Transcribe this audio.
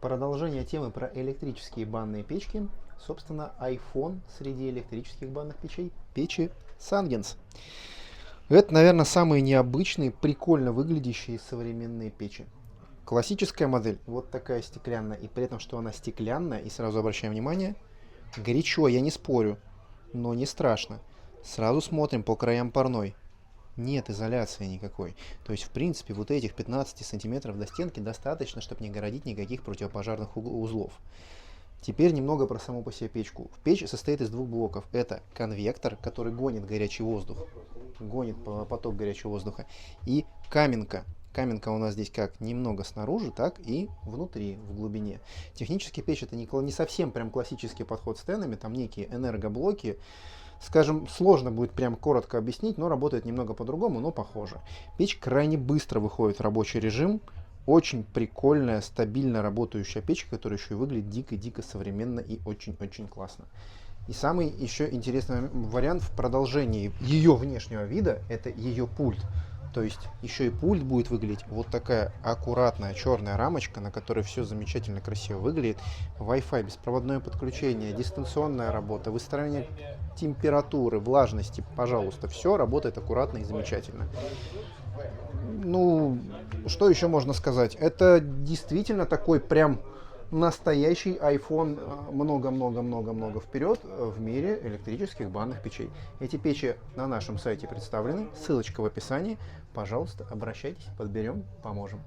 Продолжение темы про электрические банные печки. Собственно, iPhone среди электрических банных печей. Печи Sangens. Это, наверное, самые необычные, прикольно выглядящие современные печи. Классическая модель, вот такая стеклянная, и при этом, что она стеклянная, и сразу обращаем внимание, горячо, я не спорю, но не страшно. Сразу смотрим по краям парной. Нет изоляции никакой. То есть, в принципе, вот этих 15 сантиметров до стенки достаточно, чтобы не городить никаких противопожарных узлов. Теперь немного про саму по себе печку. Печь состоит из двух блоков. Это конвектор, который гонит горячий воздух, гонит поток горячего воздуха, и каменка. Каменка у нас здесь как немного снаружи, так и внутри, в глубине. Технически печь это не совсем прям классический подход с тенами, там некие энергоблоки. Скажем, сложно будет прям коротко объяснить, но работает немного по-другому, но похоже. Печь крайне быстро выходит в рабочий режим. Очень прикольная, стабильно работающая печь, которая еще и выглядит дико-дико современно и очень-очень классно. И самый еще интересный вариант в продолжении ее внешнего вида, это ее пульт. То есть еще и пульт будет выглядеть вот такая аккуратная черная рамочка, на которой все замечательно красиво выглядит. Wi-Fi, беспроводное подключение, дистанционная работа, выстраивание температуры, влажности, пожалуйста, все работает аккуратно и замечательно. Ну, что еще можно сказать? Это действительно такой прям настоящий iPhone много-много-много-много вперед в мире электрических банных печей. Эти печи на нашем сайте представлены, ссылочка в описании. Пожалуйста, обращайтесь, подберем, поможем.